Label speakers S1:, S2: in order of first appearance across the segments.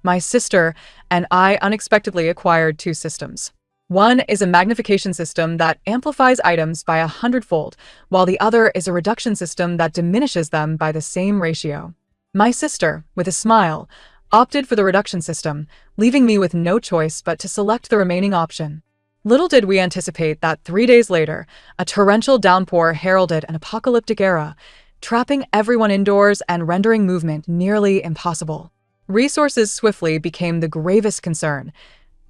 S1: My sister and I unexpectedly acquired two systems. One is a magnification system that amplifies items by 100-fold, while the other is a reduction system that diminishes them by the same ratio. My sister, with a smile, opted for the reduction system, leaving me with no choice but to select the remaining option. Little did we anticipate that 3 days later, a torrential downpour heralded an apocalyptic era, trapping everyone indoors and rendering movement nearly impossible. Resources swiftly became the gravest concern.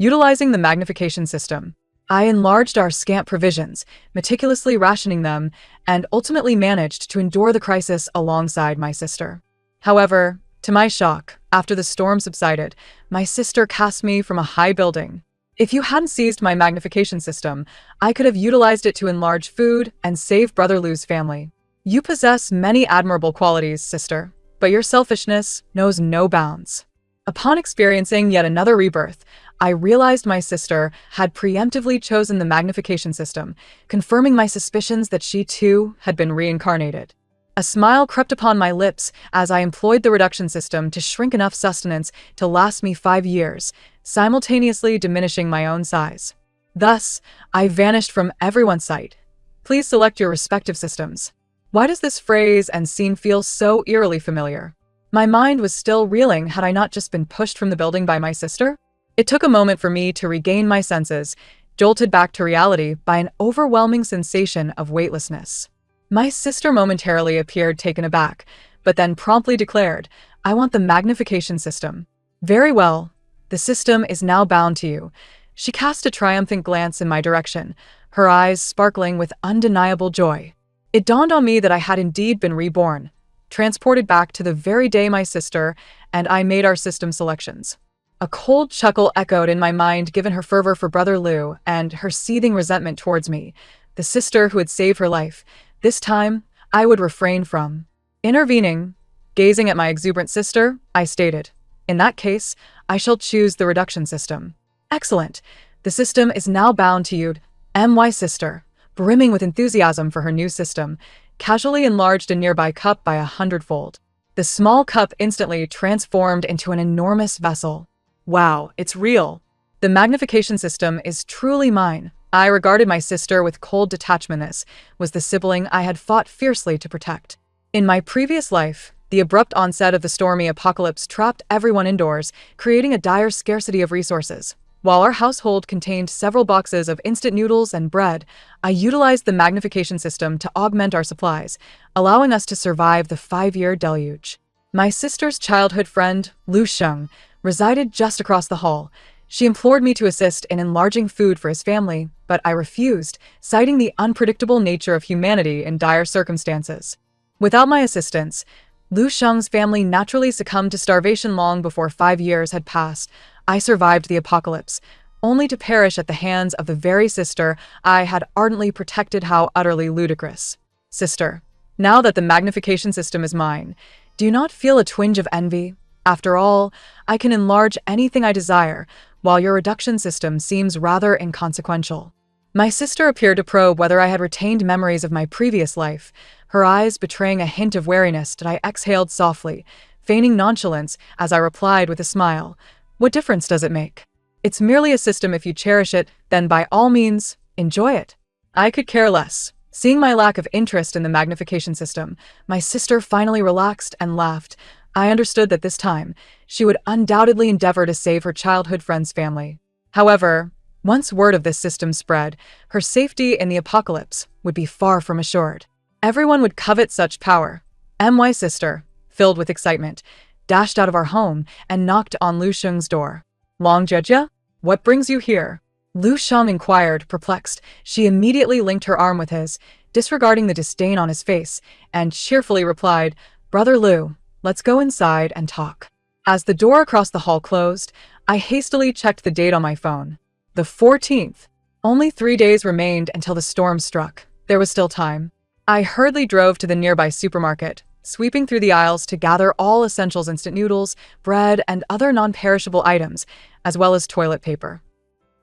S1: Utilizing the magnification system, I enlarged our scant provisions, meticulously rationing them, and ultimately managed to endure the crisis alongside my sister. However, to my shock, after the storm subsided, my sister cast me from a high building. If you hadn't seized my magnification system, I could have utilized it to enlarge food and save Brother Lou's family. You possess many admirable qualities, sister, but your selfishness knows no bounds. Upon experiencing yet another rebirth, I realized my sister had preemptively chosen the magnification system, confirming my suspicions that she too had been reincarnated. A smile crept upon my lips as I employed the reduction system to shrink enough sustenance to last me 5 years, simultaneously diminishing my own size. Thus, I vanished from everyone's sight. Please select your respective systems. Why does this phrase and scene feel so eerily familiar? My mind was still reeling had I not just been pushed from the building by my sister? It took a moment for me to regain my senses, jolted back to reality by an overwhelming sensation of weightlessness. My sister momentarily appeared taken aback, but then promptly declared, "I want the magnification system." "Very well. The system is now bound to you." She cast a triumphant glance in my direction, her eyes sparkling with undeniable joy. It dawned on me that I had indeed been reborn, transported back to the very day my sister and I made our system selections. A cold chuckle echoed in my mind given her fervor for Brother Lou and her seething resentment towards me, the sister who had saved her life. This time, I would refrain from intervening. Gazing at my exuberant sister, I stated, "In that case, I shall choose the reduction system." "Excellent. The system is now bound to you." My sister, brimming with enthusiasm for her new system, casually enlarged a nearby cup by 100-fold. The small cup instantly transformed into an enormous vessel. Wow, it's real. The magnification system is truly mine. I regarded my sister with cold detachment. This was the sibling I had fought fiercely to protect. In my previous life, the abrupt onset of the stormy apocalypse trapped everyone indoors, creating a dire scarcity of resources. While our household contained several boxes of instant noodles and bread, I utilized the magnification system to augment our supplies, allowing us to survive the 5-year deluge. My sister's childhood friend, Lu Sheng, resided just across the hall. She implored me to assist in enlarging food for his family, but I refused, citing the unpredictable nature of humanity in dire circumstances. Without my assistance, Lu Sheng's family naturally succumbed to starvation long before 5 years had passed. I survived the apocalypse, only to perish at the hands of the very sister I had ardently protected. How utterly ludicrous. Sister, now that the magnification system is mine, do you not feel a twinge of envy? After all, I can enlarge anything I desire, while your reduction system seems rather inconsequential. My sister appeared to probe whether I had retained memories of my previous life, her eyes betraying a hint of wariness. That I exhaled softly, feigning nonchalance as I replied with a smile, "What difference does it make? It's merely a system. If you cherish it, then by all means, enjoy it." I could care less. Seeing my lack of interest in the magnification system, my sister finally relaxed and laughed. I understood that this time, she would undoubtedly endeavor to save her childhood friend's family. However, once word of this system spread, her safety in the apocalypse would be far from assured. Everyone would covet such power. My sister, filled with excitement, dashed out of our home and knocked on Lu Sheng's door. "Long Jejia? What brings you here?" Lu Sheng inquired, perplexed. She immediately linked her arm with his, disregarding the disdain on his face, and cheerfully replied, "Brother Lu, let's go inside and talk." As the door across the hall closed, I hastily checked the date on my phone. The 14th. Only 3 days remained until the storm struck. There was still time. I hurriedly drove to the nearby supermarket, sweeping through the aisles to gather all essentials: instant noodles, bread, and other non-perishable items, as well as toilet paper.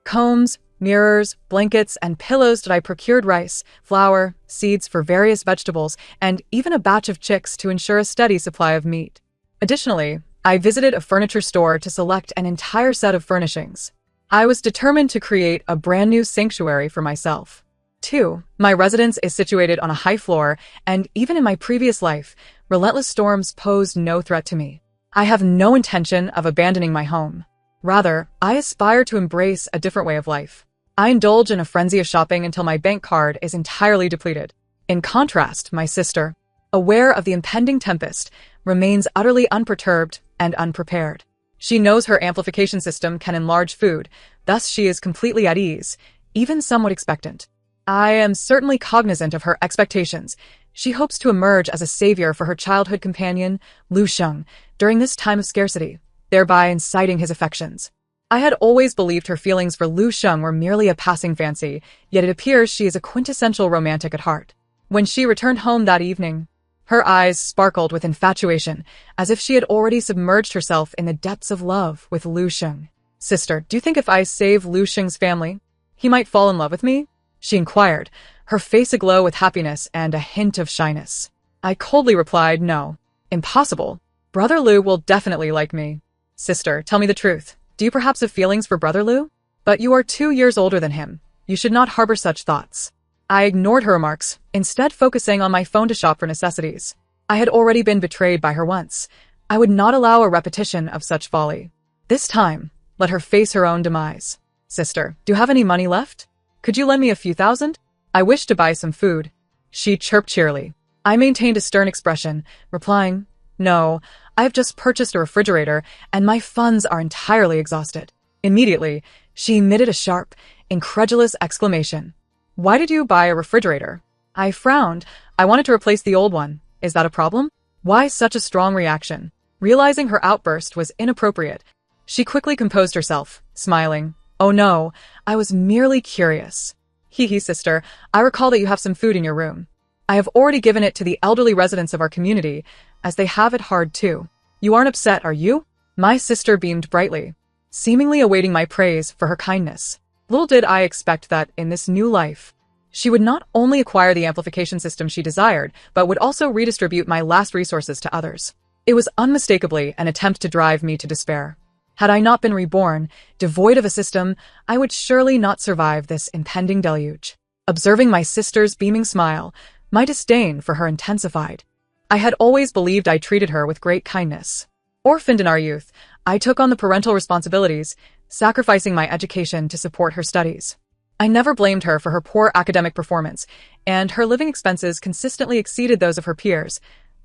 S1: Combs, mirrors, blankets, and pillows. That I procured rice, flour, seeds for various vegetables, and even a batch of chicks to ensure a steady supply of meat. Additionally, I visited a furniture store to select an entire set of furnishings. I was determined to create a brand new sanctuary for myself. 2. My residence is situated on a high floor, and even in my previous life, relentless storms posed no threat to me. I have no intention of abandoning my home. Rather, I aspire to embrace a different way of life. I indulge in a frenzy of shopping until my bank card is entirely depleted. In contrast, my sister, aware of the impending tempest, remains utterly unperturbed and unprepared. She knows her amplification system can enlarge food, thus she is completely at ease, even somewhat expectant. I am certainly cognizant of her expectations. She hopes to emerge as a savior for her childhood companion, Lu Sheng, during this time of scarcity, thereby inciting his affections. I had always believed her feelings for Lu Sheng were merely a passing fancy, yet it appears she is a quintessential romantic at heart. When she returned home that evening, her eyes sparkled with infatuation, as if she had already submerged herself in the depths of love with Lu Sheng. "Sister, do you think if I save Lu Sheng's family, he might fall in love with me?" she inquired, her face aglow with happiness and a hint of shyness. I coldly replied, "No. Impossible. Brother Lu will definitely like me." "Sister, tell me the truth. Do you perhaps have feelings for Brother Lu? But you are 2 years older than him. You should not harbor such thoughts." I ignored her remarks, instead focusing on my phone to shop for necessities. I had already been betrayed by her once. I would not allow a repetition of such folly. This time, let her face her own demise. "Sister, do you have any money left? Could you lend me a few thousand? I wish to buy some food." She chirped cheerily. I maintained a stern expression, replying, "No, I have just purchased a refrigerator, and my funds are entirely exhausted." Immediately, she emitted a sharp, incredulous exclamation. "Why did you buy a refrigerator?" I frowned. I wanted to replace the old one. Is that a problem? Why such a strong reaction? Realizing her outburst was inappropriate, she quickly composed herself, smiling. "Oh no, I was merely curious." "Hee hee, sister, I recall that you have some food in your room. I have already given it to the elderly residents of our community, as they have it hard too. You aren't upset, are you?" My sister beamed brightly, seemingly awaiting my praise for her kindness. Little did I expect that, in this new life, she would not only acquire the amplification system she desired, but would also redistribute my last resources to others. It was unmistakably an attempt to drive me to despair. Had I not been reborn, devoid of a system, I would surely not survive this impending deluge. Observing my sister's beaming smile, my disdain for her intensified. I had always believed I treated her with great kindness. Orphaned in our youth, I took on the parental responsibilities, sacrificing my education to support her studies. I never blamed her for her poor academic performance, and her living expenses consistently exceeded those of her peers,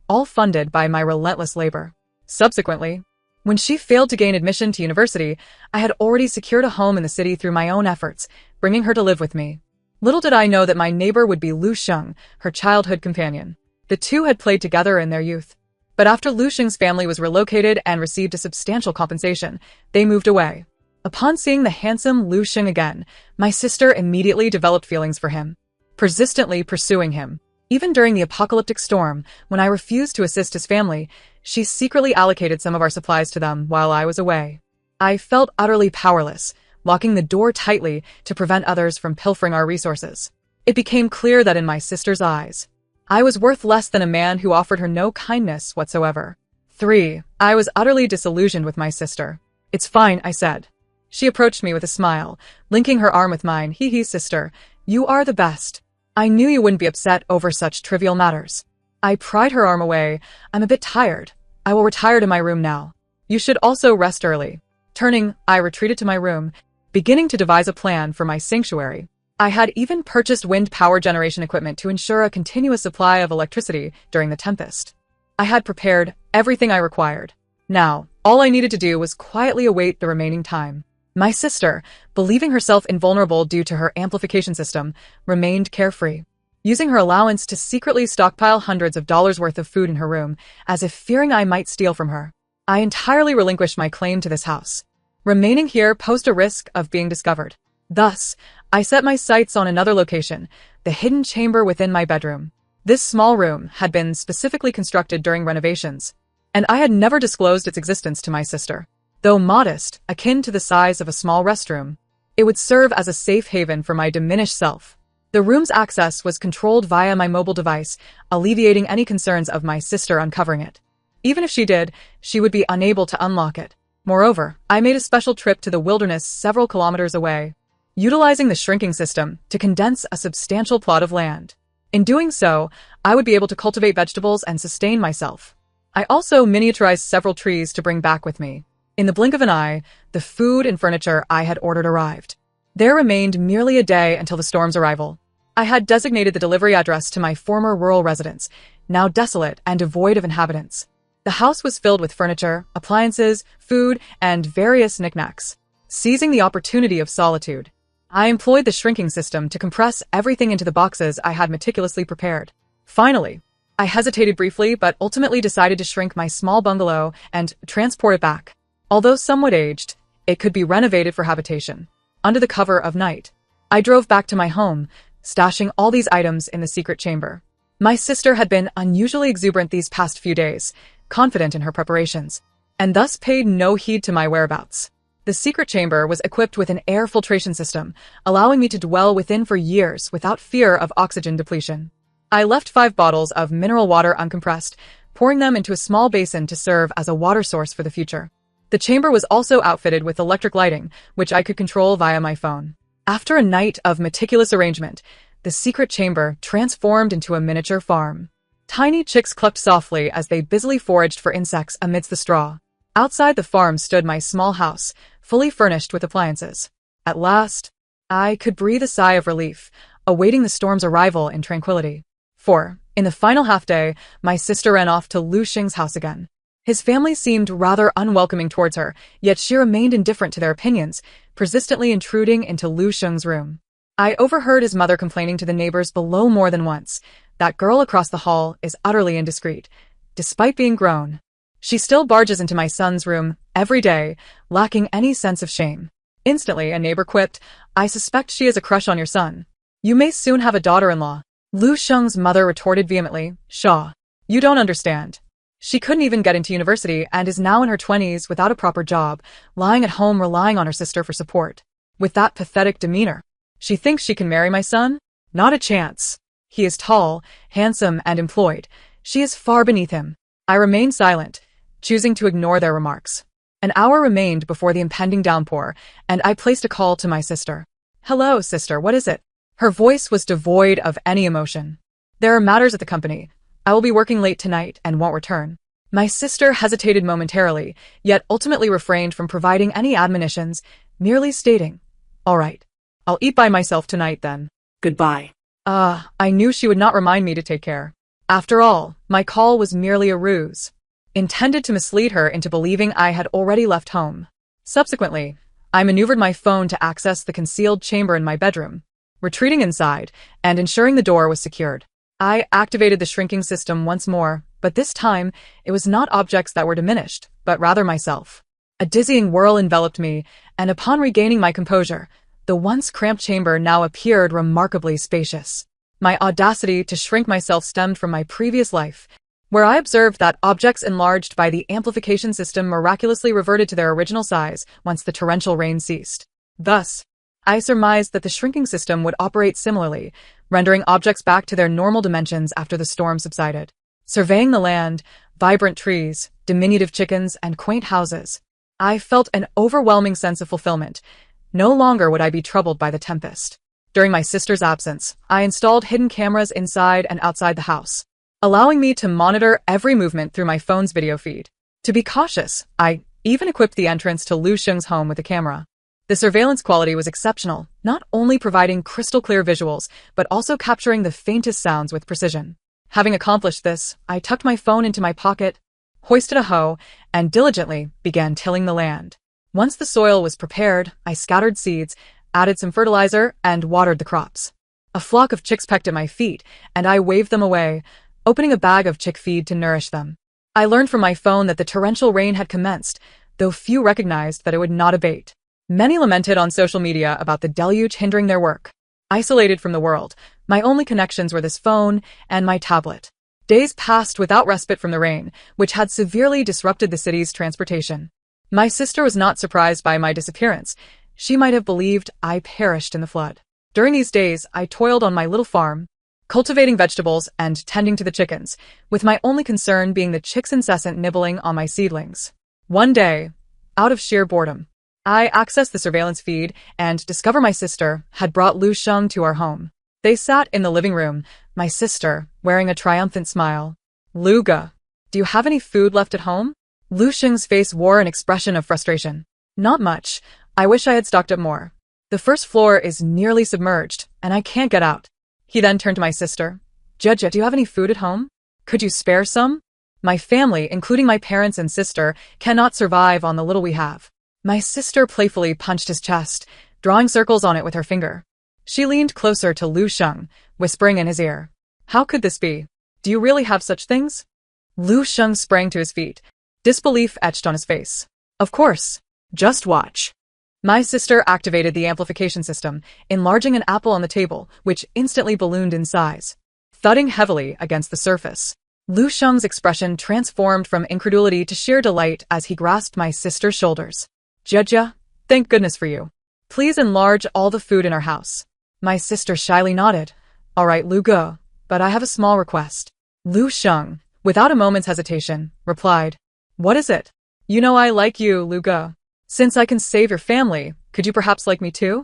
S1: all funded by my relentless labor. Subsequently, when she failed to gain admission to university, I had already secured a home in the city through my own efforts, bringing her to live with me. Little did I know that my neighbor would be Lu Sheng, her childhood companion. The two had played together in their youth. But after Lu Sheng's family was relocated and received a substantial compensation, they moved away. Upon seeing the handsome Lu Sheng again, my sister immediately developed feelings for him, persistently pursuing him. Even during the apocalyptic storm, when I refused to assist his family, she secretly allocated some of our supplies to them while I was away. I felt utterly powerless, locking the door tightly to prevent others from pilfering our resources. It became clear that in my sister's eyes, I was worth less than a man who offered her no kindness whatsoever. 3. I was utterly disillusioned with my sister. "It's fine," I said. She approached me with a smile, linking her arm with mine. "Hee hee, sister, you are the best. I knew you wouldn't be upset over such trivial matters." I pried her arm away. "I'm a bit tired. I will retire to my room now. You should also rest early." Turning, I retreated to my room, beginning to devise a plan for my sanctuary. I had even purchased wind power generation equipment to ensure a continuous supply of electricity during the tempest. I had prepared everything I required. Now, all I needed to do was quietly await the remaining time. My sister, believing herself invulnerable due to her amplification system, remained carefree, using her allowance to secretly stockpile hundreds of dollars worth of food in her room, as if fearing I might steal from her. I entirely relinquished my claim to this house. Remaining here posed a risk of being discovered. Thus, I set my sights on another location, the hidden chamber within my bedroom. This small room had been specifically constructed during renovations, and I had never disclosed its existence to my sister. Though modest, akin to the size of a small restroom, it would serve as a safe haven for my diminished self. The room's access was controlled via my mobile device, alleviating any concerns of my sister uncovering it. Even if she did, she would be unable to unlock it. Moreover, I made a special trip to the wilderness several kilometers away, utilizing the shrinking system to condense a substantial plot of land. In doing so, I would be able to cultivate vegetables and sustain myself. I also miniaturized several trees to bring back with me. In the blink of an eye, the food and furniture I had ordered arrived. There remained merely a day until the storm's arrival. I had designated the delivery address to my former rural residence, now desolate and devoid of inhabitants. The house was filled with furniture, appliances, food, and various knickknacks. Seizing the opportunity of solitude, I employed the shrinking system to compress everything into the boxes I had meticulously prepared. Finally, I hesitated briefly but ultimately decided to shrink my small bungalow and transport it back. Although somewhat aged, it could be renovated for habitation. Under the cover of night, I drove back to my home, stashing all these items in the secret chamber. My sister had been unusually exuberant these past few days, confident in her preparations, and thus paid no heed to my whereabouts. The secret chamber was equipped with an air filtration system, allowing me to dwell within for years without fear of oxygen depletion. I left 5 bottles of mineral water uncompressed, pouring them into a small basin to serve as a water source for the future. The chamber was also outfitted with electric lighting, which I could control via my phone. After a night of meticulous arrangement, the secret chamber transformed into a miniature farm. Tiny chicks clucked softly as they busily foraged for insects amidst the straw. Outside the farm stood my small house, fully furnished with appliances. At last, I could breathe a sigh of relief, awaiting the storm's arrival in tranquility. For, in the final half-day, my sister ran off to Lu Xing's house again. His family seemed rather unwelcoming towards her, yet she remained indifferent to their opinions, persistently intruding into Lu Xing's room. I overheard his mother complaining to the neighbors below more than once. That girl across the hall is utterly indiscreet. Despite being grown, she still barges into my son's room every day, lacking any sense of shame. Instantly, a neighbor quipped, "I suspect she has a crush on your son. You may soon have a daughter-in-law." Lu Xing's mother retorted vehemently, "Shaw, you don't understand. She couldn't even get into university and is now in her 20s without a proper job, lying at home relying on her sister for support. With that pathetic demeanor, she thinks she can marry my son? Not a chance. He is tall, handsome, and employed. She is far beneath him." I remained silent, choosing to ignore their remarks. An hour remained before the impending downpour, and I placed a call to my sister. "Hello, sister, what is it?" Her voice was devoid of any emotion. "There are matters at the company. I will be working late tonight and won't return." My sister hesitated momentarily, yet ultimately refrained from providing any admonitions, merely stating, "All right. I'll eat by myself tonight then. Goodbye." I knew she would not remind me to take care. After all, my call was merely a ruse, intended to mislead her into believing I had already left home. Subsequently, I maneuvered my phone to access the concealed chamber in my bedroom, retreating inside and ensuring the door was secured. I activated the shrinking system once more, but this time it was not objects that were diminished, but rather myself. A dizzying whirl enveloped me, and upon regaining my composure, the once cramped chamber now appeared remarkably spacious. My audacity to shrink myself stemmed from my previous life, where I observed that objects enlarged by the amplification system miraculously reverted to their original size once the torrential rain ceased. Thus, I surmised that the shrinking system would operate similarly, rendering objects back to their normal dimensions after the storm subsided. Surveying the land, vibrant trees, diminutive chickens, and quaint houses, I felt an overwhelming sense of fulfillment. No longer would I be troubled by the tempest. During my sister's absence, I installed hidden cameras inside and outside the house, allowing me to monitor every movement through my phone's video feed. To be cautious, I even equipped the entrance to Lu Xing's home with a camera. The surveillance quality was exceptional, not only providing crystal-clear visuals, but also capturing the faintest sounds with precision. Having accomplished this, I tucked my phone into my pocket, hoisted a hoe, and diligently began tilling the land. Once the soil was prepared, I scattered seeds, added some fertilizer, and watered the crops. A flock of chicks pecked at my feet, and I waved them away, opening a bag of chick feed to nourish them. I learned from my phone that the torrential rain had commenced, though few recognized that it would not abate. Many lamented on social media about the deluge hindering their work. Isolated from the world, my only connections were this phone and my tablet. Days passed without respite from the rain, which had severely disrupted the city's transportation. My sister was not surprised by my disappearance. She might have believed I perished in the flood. During these days, I toiled on my little farm, cultivating vegetables and tending to the chickens, with my only concern being the chicks' incessant nibbling on my seedlings. One day, out of sheer boredom, I accessed the surveillance feed and discover my sister had brought Lu Sheng to our home. They sat in the living room, my sister wearing a triumphant smile. "Luga, do you have any food left at home?" Lu Sheng's face wore an expression of frustration. "Not much. I wish I had stocked up more. The first floor is nearly submerged, and I can't get out." He then turned to my sister. "Judge, do you have any food at home? Could you spare some? My family, including my parents and sister, cannot survive on the little we have." My sister playfully punched his chest, drawing circles on it with her finger. She leaned closer to Lu Sheng, whispering in his ear, "How could this be? Do you really have such things?" Lu Sheng sprang to his feet, disbelief etched on his face. "Of course. Just watch." My sister activated the amplification system, enlarging an apple on the table, which instantly ballooned in size, thudding heavily against the surface. Lu Sheng's expression transformed from incredulity to sheer delight as he grasped my sister's shoulders. "Jia, thank goodness for you. Please enlarge all the food in our house." My sister shyly nodded. "All right, Lu Ge, but I have a small request." Lu Sheng, without a moment's hesitation, replied, "What is it?" "You know I like you, Lu Ge. Since I can save your family, could you perhaps like me too?"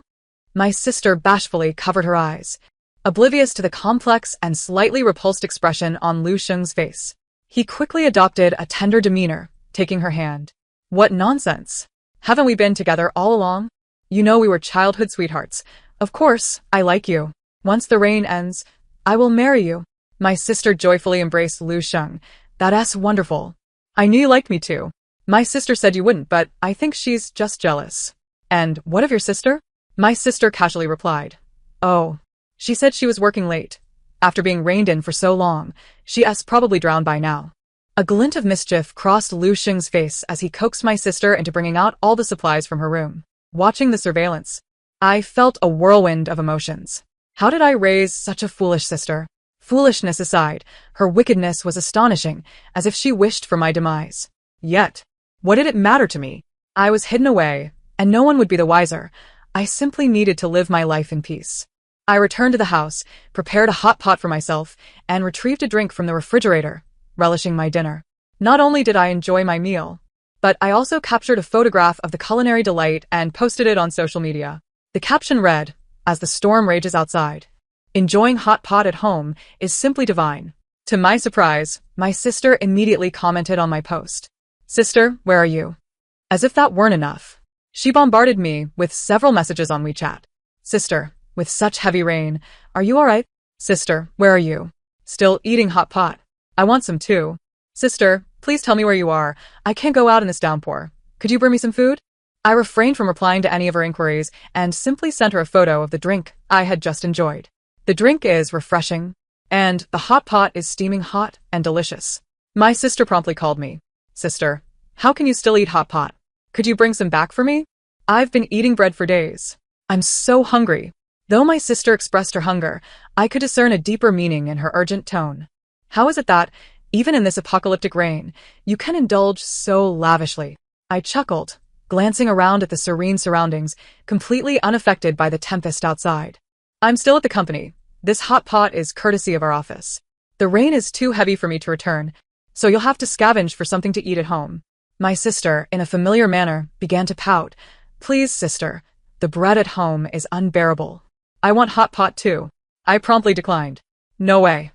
S1: My sister bashfully covered her eyes, oblivious to the complex and slightly repulsed expression on Lu Sheng's face. He quickly adopted a tender demeanor, taking her hand. "What nonsense! Haven't we been together all along? You know we were childhood sweethearts. Of course, I like you. Once the rain ends, I will marry you." My sister joyfully embraced Lu Sheng. "That's wonderful. I knew you liked me too. My sister said you wouldn't, but I think she's just jealous." "And what of your sister?" My sister casually replied. "Oh, she said she was working late. After being reined in for so long, she's probably drowned by now." A glint of mischief crossed Lu Sheng's face as he coaxed my sister into bringing out all the supplies from her room. Watching the surveillance, I felt a whirlwind of emotions. How did I raise such a foolish sister? Foolishness aside, her wickedness was astonishing, as if she wished for my demise. Yet, what did it matter to me? I was hidden away, and no one would be the wiser. I simply needed to live my life in peace. I returned to the house, prepared a hot pot for myself, and retrieved a drink from the refrigerator, relishing my dinner. Not only did I enjoy my meal, but I also captured a photograph of the culinary delight and posted it on social media. The caption read, "As the storm rages outside, enjoying hot pot at home is simply divine." To my surprise, my sister immediately commented on my post. "Sister, where are you?" As if that weren't enough, she bombarded me with several messages on WeChat. "Sister, with such heavy rain, are you alright?" "Sister, where are you?" "Still eating hot pot. I want some too." "Sister, please tell me where you are. I can't go out in this downpour. Could you bring me some food?" I refrained from replying to any of her inquiries and simply sent her a photo of the drink I had just enjoyed. The drink is refreshing, and the hot pot is steaming hot and delicious. My sister promptly called me. "Sister, how can you still eat hot pot? Could you bring some back for me? I've been eating bread for days. I'm so hungry." Though my sister expressed her hunger, I could discern a deeper meaning in her urgent tone. How is it that, even in this apocalyptic rain, you can indulge so lavishly? I chuckled, glancing around at the serene surroundings, completely unaffected by the tempest outside. "I'm still at the company. This hot pot is courtesy of our office. The rain is too heavy for me to return, so you'll have to scavenge for something to eat at home." My sister, in a familiar manner, began to pout. "Please, sister, the bread at home is unbearable. I want hot pot too." I promptly declined. "No way."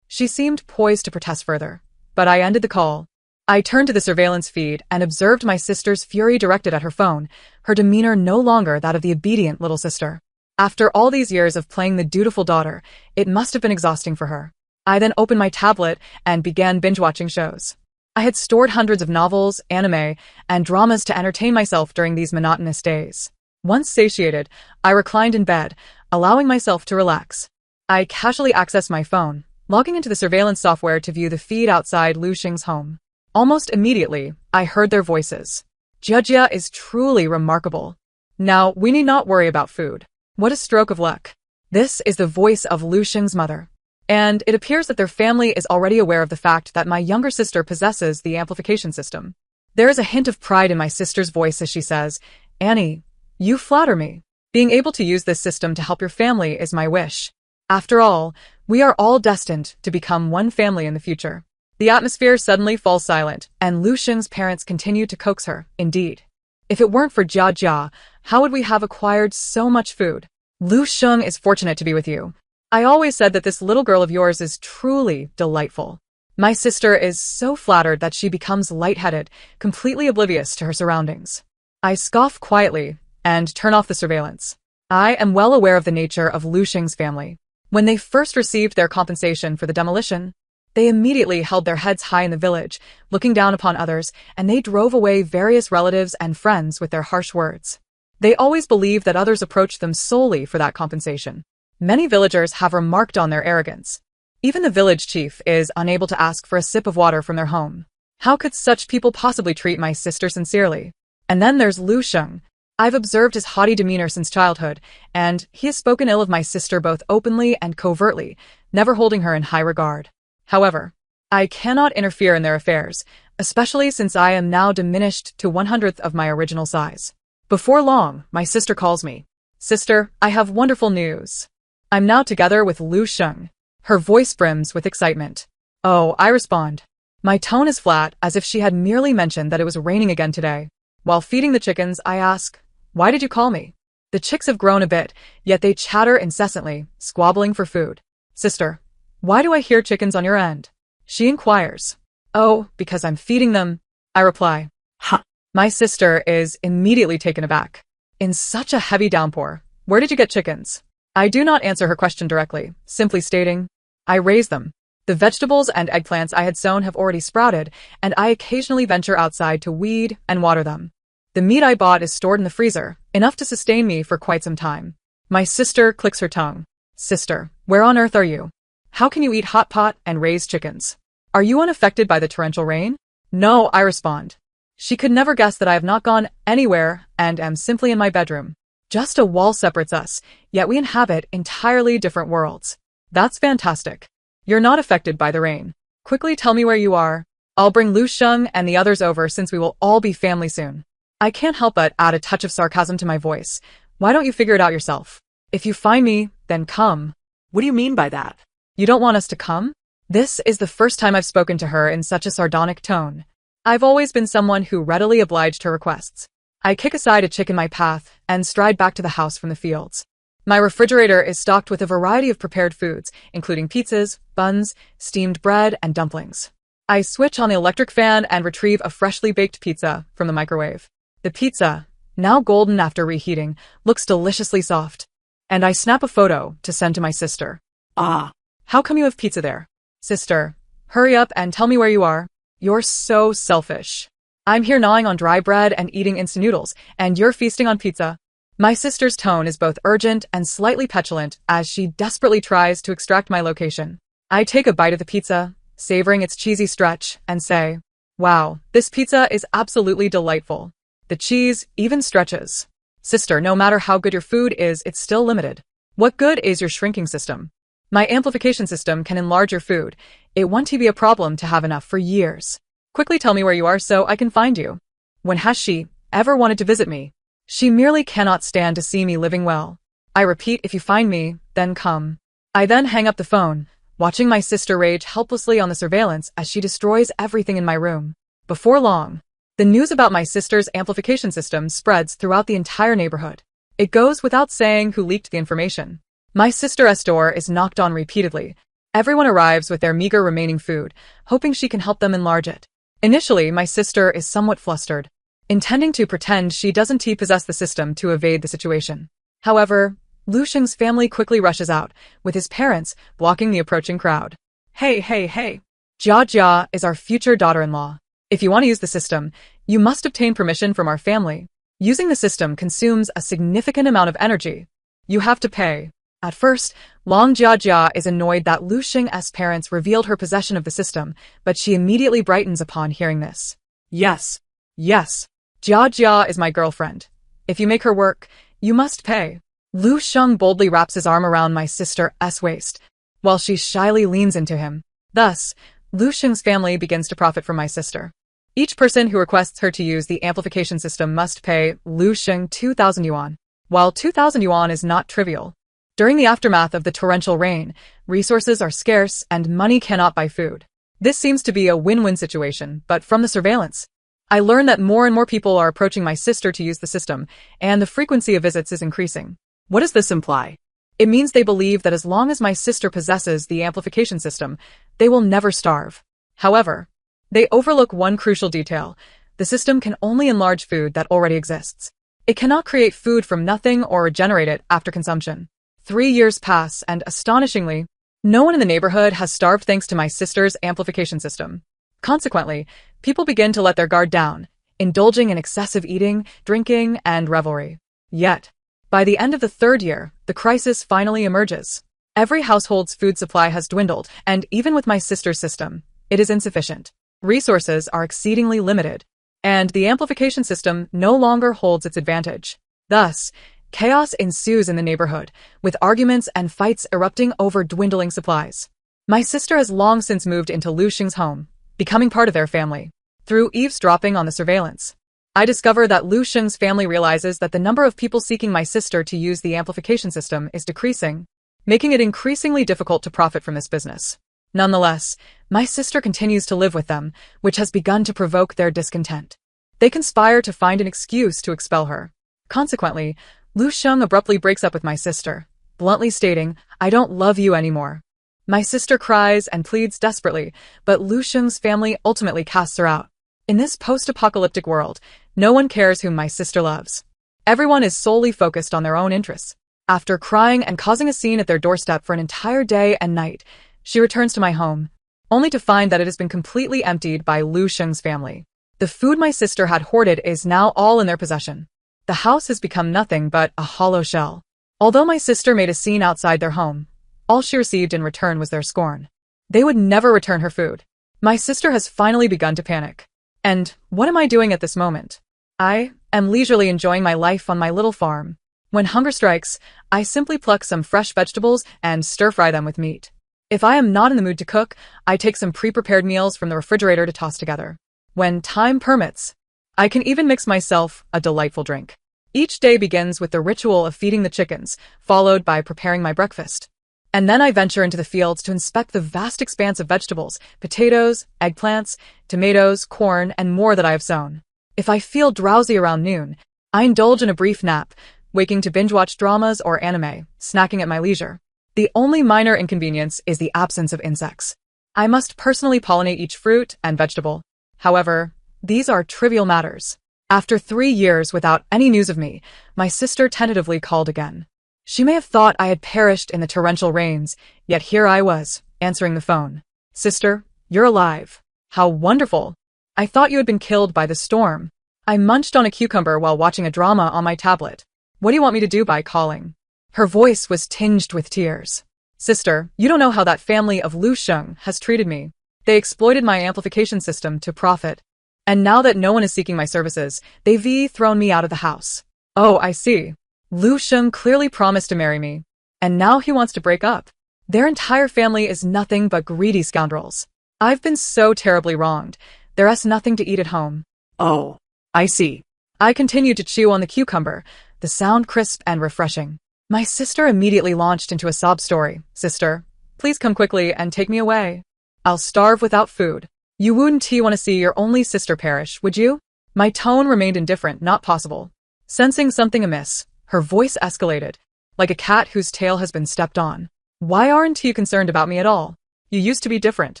S1: She seemed poised to protest further, but I ended the call. I turned to the surveillance feed and observed my sister's fury directed at her phone, her demeanor no longer that of the obedient little sister. After all these years of playing the dutiful daughter, it must have been exhausting for her. I then opened my tablet and began binge-watching shows. I had stored hundreds of novels, anime, and dramas to entertain myself during these monotonous days. Once satiated, I reclined in bed, allowing myself to relax. I casually accessed my phone, logging into the surveillance software to view the feed outside Lu Sheng's home. Almost immediately, I heard their voices. "Jia is truly remarkable. Now, we need not worry about food. What a stroke of luck." This is the voice of Lu Sheng's mother. And it appears that their family is already aware of the fact that my younger sister possesses the amplification system. There is a hint of pride in my sister's voice as she says, "Annie, you flatter me. Being able to use this system to help your family is my wish. After all, We are all destined to become one family in the future. The atmosphere suddenly falls silent, and Lu Sheng's parents continue to coax her. Indeed. If it weren't for Jia Jia, how would we have acquired so much food? Lu Sheng is fortunate to be with you. I always said that this little girl of yours is truly delightful. My sister is so flattered that she becomes lightheaded, completely oblivious to her surroundings. I scoff quietly and turn off the surveillance. I am well aware of the nature of Lu Sheng's family. When they first received their compensation for the demolition, they immediately held their heads high in the village, looking down upon others, and they drove away various relatives and friends with their harsh words. They always believed that others approached them solely for that compensation. Many villagers have remarked on their arrogance. Even the village chief is unable to ask for a sip of water from their home. How could such people possibly treat my sister sincerely? And then there's Lu Sheng. I've observed his haughty demeanor since childhood, and he has spoken ill of my sister both openly and covertly, never holding her in high regard. However, I cannot interfere in their affairs, especially since I am now diminished to 1/100th of my original size. Before long, my sister calls me. Sister, I have wonderful news. I'm now together with Lu Sheng. Her voice brims with excitement. Oh, I respond. My tone is flat, as if she had merely mentioned that it was raining again today. While feeding the chickens, I ask, why did you call me? The chicks have grown a bit, yet they chatter incessantly, squabbling for food. Sister, why do I hear chickens on your end? She inquires. Oh, because I'm feeding them, I reply. Huh. My sister is immediately taken aback. In such a heavy downpour, where did you get chickens? I do not answer her question directly, simply stating, I raise them. The vegetables and eggplants I had sown have already sprouted, and I occasionally venture outside to weed and water them. The meat I bought is stored in the freezer, enough to sustain me for quite some time. My sister clicks her tongue. Sister, where on earth are you? How can you eat hot pot and raise chickens? Are you unaffected by the torrential rain? No, I respond. She could never guess that I have not gone anywhere and am simply in my bedroom. Just a wall separates us, yet we inhabit entirely different worlds. That's fantastic. You're not affected by the rain. Quickly tell me where you are. I'll bring Lu Sheng and the others over since we will all be family soon. I can't help but add a touch of sarcasm to my voice. Why don't you figure it out yourself? If you find me, then come.
S2: What do you mean by that?
S1: You don't want us to come? This is the first time I've spoken to her in such a sardonic tone. I've always been someone who readily obliged her requests. I kick aside a chick in my path and stride back to the house from the fields. My refrigerator is stocked with a variety of prepared foods, including pizzas, buns, steamed bread, and dumplings. I switch on the electric fan and retrieve a freshly baked pizza from the microwave. The pizza, now golden after reheating, looks deliciously soft. And I snap a photo to send to my sister.
S2: Ah.
S1: How come you have pizza there? Sister, hurry up and tell me where you are. You're so selfish. I'm here gnawing on dry bread and eating instant noodles, and you're feasting on pizza. My sister's tone is both urgent and slightly petulant as she desperately tries to extract my location. I take a bite of the pizza, savoring its cheesy stretch, and say, wow, this pizza is absolutely delightful. The cheese even stretches. Sister, no matter how good your food is, it's still limited. What good is your shrinking system? My amplification system can enlarge your food. It won't be a problem to have enough for years. Quickly tell me where you are so I can find you. When has she ever wanted to visit me? She merely cannot stand to see me living well. I repeat, if you find me, then come. I then hang up the phone, watching my sister rage helplessly on the surveillance as she destroys everything in my room. Before long, the news about my sister's amplification system spreads throughout the entire neighborhood. It goes without saying who leaked the information. My sister's door is knocked on repeatedly. Everyone arrives with their meager remaining food, hoping she can help them enlarge it. Initially, my sister is somewhat flustered, intending to pretend she doesn't possess the system to evade the situation. However, Lu Sheng's family quickly rushes out, with his parents blocking the approaching crowd. Hey, hey, hey. Jia Jia is our future daughter-in-law. If you want to use the system, you must obtain permission from our family. Using the system consumes a significant amount of energy. You have to pay. At first, Long Jia Jia is annoyed that Lu Sheng's parents revealed her possession of the system, but she immediately brightens upon hearing this. Yes. Yes. Jia Jia is my girlfriend. If you make her work, you must pay. Lu Sheng boldly wraps his arm around my sister's waist, while she shyly leans into him. Thus, Lu Sheng's family begins to profit from my sister. Each person who requests her to use the amplification system must pay Lu Sheng 2,000 yuan. While 2,000 yuan is not trivial, During the aftermath of the torrential rain, resources are scarce and money cannot buy food. This seems to be a win-win situation, but from the surveillance, I learn that more and more people are approaching my sister to use the system, and the frequency of visits is increasing. What does this imply? It means they believe that as long as my sister possesses the amplification system, they will never starve. However, they overlook one crucial detail. The system can only enlarge food that already exists. It cannot create food from nothing or regenerate it after consumption. 3 years pass, and astonishingly, no one in the neighborhood has starved thanks to my sister's amplification system. Consequently, people begin to let their guard down, indulging in excessive eating, drinking, and revelry. Yet, by the end of the 3rd year, the crisis finally emerges. Every household's food supply has dwindled, and even with my sister's system, it is insufficient. Resources are exceedingly limited, and the amplification system no longer holds its advantage. Thus, chaos ensues in the neighborhood, with arguments and fights erupting over dwindling supplies. My sister has long since moved into Lu Xing's home, becoming part of their family. Through eavesdropping on the surveillance, I discover that Lu Xing's family realizes that the number of people seeking my sister to use the amplification system is decreasing, making it increasingly difficult to profit from this business. Nonetheless, my sister continues to live with them, which has begun to provoke their discontent. They conspire to find an excuse to expel her. Consequently, Lu Xing abruptly breaks up with my sister, bluntly stating, "I don't love you anymore." My sister cries and pleads desperately, but Lu Xing's family ultimately casts her out. In this post-apocalyptic world, no one cares whom my sister loves. Everyone is solely focused on their own interests. After crying and causing a scene at their doorstep for an entire day and night, she returns to my home, only to find that it has been completely emptied by Lu Xing's family. The food my sister had hoarded is now all in their possession. The house has become nothing but a hollow shell. Although my sister made a scene outside their home, all she received in return was their scorn. They would never return her food. My sister has finally begun to panic. And what am I doing at this moment? I am leisurely enjoying my life on my little farm. When hunger strikes, I simply pluck some fresh vegetables and stir-fry them with meat. If I am not in the mood to cook, I take some pre-prepared meals from the refrigerator to toss together. When time permits, I can even mix myself a delightful drink. Each day begins with the ritual of feeding the chickens, followed by preparing my breakfast. And then I venture into the fields to inspect the vast expanse of vegetables, potatoes, eggplants, tomatoes, corn, and more that I have sown. If I feel drowsy around noon, I indulge in a brief nap, waking to binge-watch dramas or anime, snacking at my leisure. The only minor inconvenience is the absence of insects. I must personally pollinate each fruit and vegetable. However, these are trivial matters. After 3 years without any news of me, my sister tentatively called again. She may have thought I had perished in the torrential rains, yet here I was, answering the phone. "Sister, you're alive. How wonderful. I thought you had been killed by the storm." I munched on a cucumber while watching a drama on my tablet. "What do you want me to do by calling?" Her voice was tinged with tears. "Sister, you don't know how that family of Lu Xing has treated me. They exploited my amplification system to profit. And now that no one is seeking my services, they've thrown me out of the house." "Oh, I see. Lu Xing clearly promised to marry me, and now he wants to break up. Their entire family is nothing but greedy scoundrels. I've been so terribly wronged. There's nothing to eat at home." "Oh, I see." I continued to chew on the cucumber, the sound crisp and refreshing. My sister immediately launched into a sob story. "Sister, please come quickly and take me away. I'll starve without food. You wouldn't want to see your only sister perish, would you?" My tone remained indifferent, not possible. Sensing something amiss, her voice escalated, like a cat whose tail has been stepped on. "Why aren't you concerned about me at all? You used to be different."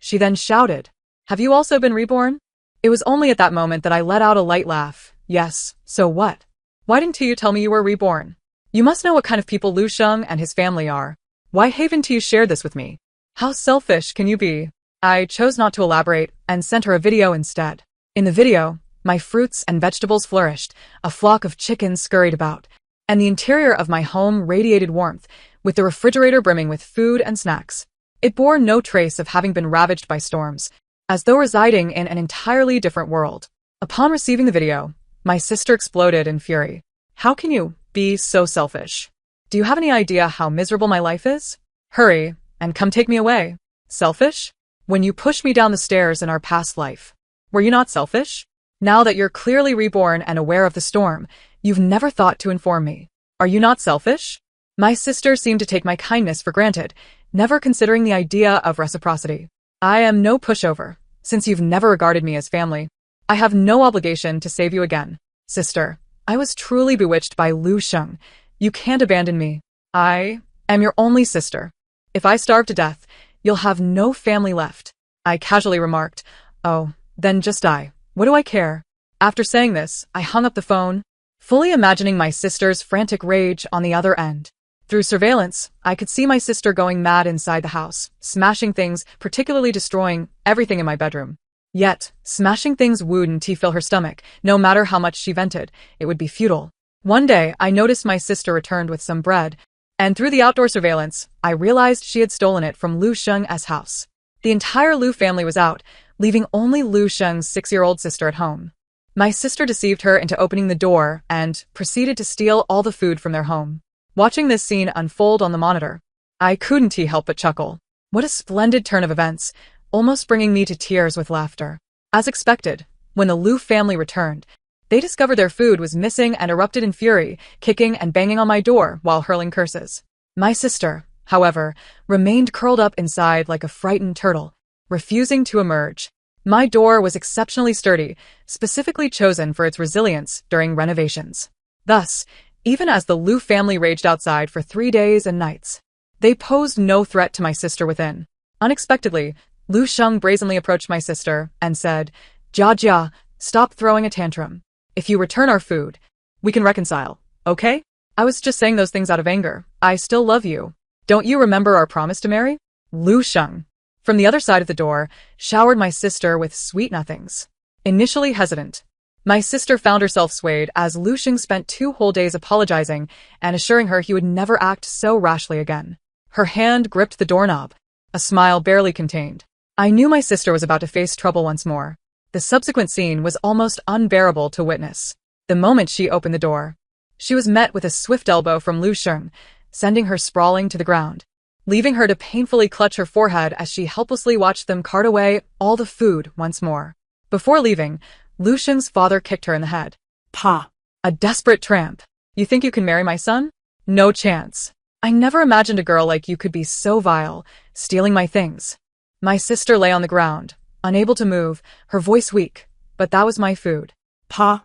S1: She then shouted, "Have you also been reborn?" It was only at that moment that I let out a light laugh. "Yes, so what? Why didn't you tell me you were reborn? You must know what kind of people Lu Xing and his family are. Why haven't you shared this with me? How selfish can you be?" I chose not to elaborate and sent her a video instead. In the video, my fruits and vegetables flourished, a flock of chickens scurried about, and the interior of my home radiated warmth, with the refrigerator brimming with food and snacks. It bore no trace of having been ravaged by storms, as though residing in an entirely different world. Upon receiving the video, my sister exploded in fury. "How can you be so selfish? Do you have any idea how miserable my life is? Hurry, and come take me away." "Selfish? When you pushed me down the stairs in our past life, were you not selfish? Now that you're clearly reborn and aware of the storm, you've never thought to inform me. Are you not selfish?" My sister seemed to take my kindness for granted, never considering the idea of reciprocity. I am no pushover, since you've never regarded me as family. I have no obligation to save you again. Sister, I was truly bewitched by Lu Sheng. You can't abandon me. I am your only sister. If I starve to death, you'll have no family left. I casually remarked, oh, then just die. What do I care? After saying this, I hung up the phone, fully imagining my sister's frantic rage on the other end. Through surveillance, I could see my sister going mad inside the house, smashing things, particularly destroying everything in my bedroom. Yet, smashing things wouldn't fill her stomach. No matter how much she vented, it would be futile. One day, I noticed my sister returned with some bread, and through the outdoor surveillance, I realized she had stolen it from Lu Sheng's house. The entire Lu family was out, leaving only Lu Sheng's 6-year-old sister at home. My sister deceived her into opening the door and proceeded to steal all the food from their home. Watching this scene unfold on the monitor, I couldn't help but chuckle. What a splendid turn of events, almost bringing me to tears with laughter. As expected, when the Lu family returned, they discovered their food was missing and erupted in fury, kicking and banging on my door while hurling curses. My sister, however, remained curled up inside like a frightened turtle, refusing to emerge. My door was exceptionally sturdy, specifically chosen for its resilience during renovations. Thus, even as the Lu family raged outside for 3 days and nights, they posed no threat to my sister within. Unexpectedly, Lu Sheng brazenly approached my sister and said, Jia Jia, stop throwing a tantrum. If you return our food, we can reconcile, okay? I was just saying those things out of anger. I still love you. Don't you remember our promise to marry? Lu Sheng, from the other side of the door, showered my sister with sweet nothings. Initially hesitant, my sister found herself swayed as Lu Sheng spent 2 whole days apologizing and assuring her he would never act so rashly again. Her hand gripped the doorknob, a smile barely contained. I knew my sister was about to face trouble once more. The subsequent scene was almost unbearable to witness. The moment she opened the door, she was met with a swift elbow from Lu Sheng, sending her sprawling to the ground, leaving her to painfully clutch her forehead as she helplessly watched them cart away all the food once more. Before leaving, Lu Sheng's father kicked her in the head. Pa! A desperate tramp. You think you can marry my son? No chance. I never imagined a girl like you could be so vile, stealing my things. My sister lay on the ground, unable to move, her voice weak, but that was my food. Pa!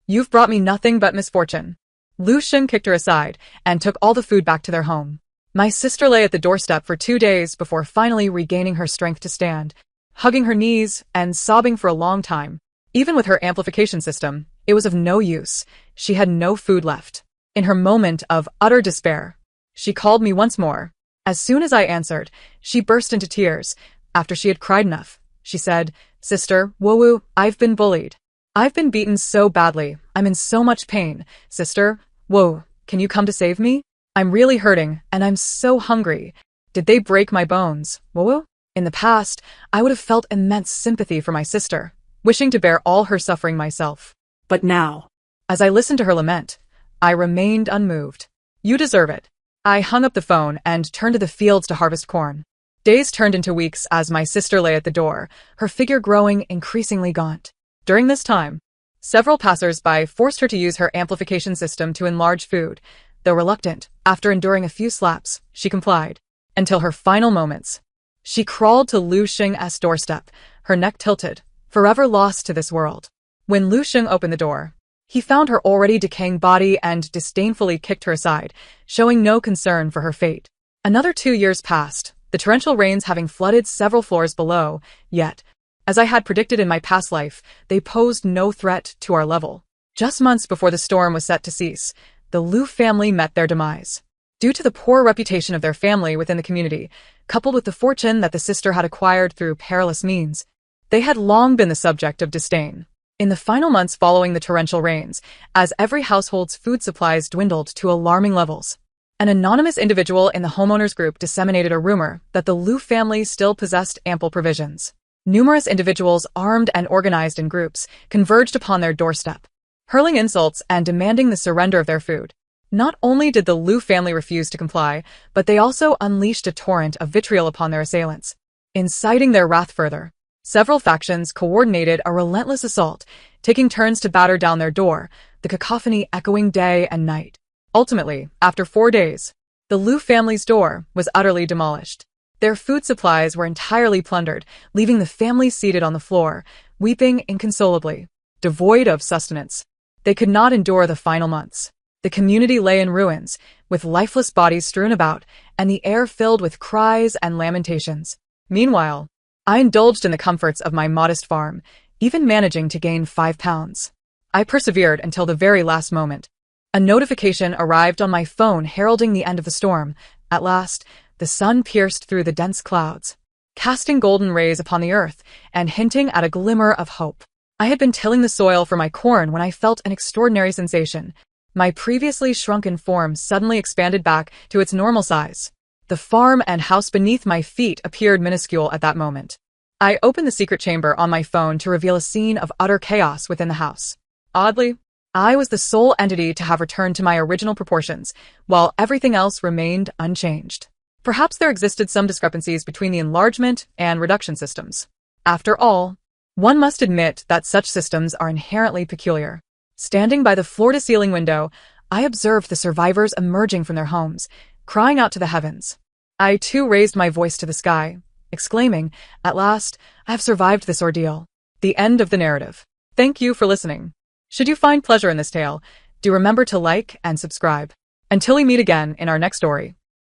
S1: You've brought me nothing but misfortune. Lu Sheng kicked her aside and took all the food back to their home. My sister lay at the doorstep for 2 days before finally regaining her strength to stand, hugging her knees and sobbing for a long time. Even with her amplification system, it was of no use. She had no food left. In her moment of utter despair, she called me once more. As soon as I answered, she burst into tears. After she had cried enough, she said, Sister, Wowu, I've been bullied. I've been beaten so badly. I'm in so much pain. Sister, Wowu, can you come to save me? I'm really hurting, and I'm so hungry. Did they break my bones, Wowu? In the past, I would have felt immense sympathy for my sister, wishing to bear all her suffering myself. But now, as I listened to her lament, I remained unmoved. You deserve it. I hung up the phone and turned to the fields to harvest corn. Days turned into weeks as my sister lay at the door, her figure growing increasingly gaunt. During this time, several passers-by forced her to use her amplification system to enlarge food. Though reluctant, after enduring a few slaps, she complied. Until her final moments, she crawled to Lu Sheng's doorstep, her neck tilted, forever lost to this world. When Lu Sheng opened the door, he found her already decaying body and disdainfully kicked her aside, showing no concern for her fate. Another 2 years passed, the torrential rains having flooded several floors below, yet, as I had predicted in my past life, they posed no threat to our level. Just months before the storm was set to cease, the Lu family met their demise. Due to the poor reputation of their family within the community, coupled with the fortune that the sister had acquired through perilous means, they had long been the subject of disdain. In the final months following the torrential rains, as every household's food supplies dwindled to alarming levels, an anonymous individual in the homeowners group disseminated a rumor that the Lu family still possessed ample provisions. Numerous individuals, armed and organized in groups, converged upon their doorstep, hurling insults and demanding the surrender of their food. Not only did the Lu family refuse to comply, but they also unleashed a torrent of vitriol upon their assailants. Inciting their wrath further, several factions coordinated a relentless assault, taking turns to batter down their door, the cacophony echoing day and night. Ultimately, after 4 days, the Liu family's door was utterly demolished. Their food supplies were entirely plundered, leaving the family seated on the floor, weeping inconsolably, devoid of sustenance. They could not endure the final months. The community lay in ruins, with lifeless bodies strewn about, and the air filled with cries and lamentations. Meanwhile, I indulged in the comforts of my modest farm, even managing to gain 5 pounds. I persevered until the very last moment. A notification arrived on my phone heralding the end of the storm. At last, the sun pierced through the dense clouds, casting golden rays upon the earth and hinting at a glimmer of hope. I had been tilling the soil for my corn when I felt an extraordinary sensation. My previously shrunken form suddenly expanded back to its normal size. The farm and house beneath my feet appeared minuscule at that moment. I opened the secret chamber on my phone to reveal a scene of utter chaos within the house. Oddly, I was the sole entity to have returned to my original proportions, while everything else remained unchanged. Perhaps there existed some discrepancies between the enlargement and reduction systems. After all, one must admit that such systems are inherently peculiar. Standing by the floor-to-ceiling window, I observed the survivors emerging from their homes, crying out to the heavens. I too raised my voice to the sky, exclaiming, "At last, I have survived this ordeal." The end of the narrative. Thank you for listening. Should you find pleasure in this tale, do remember to like and subscribe. Until we meet again in our next story.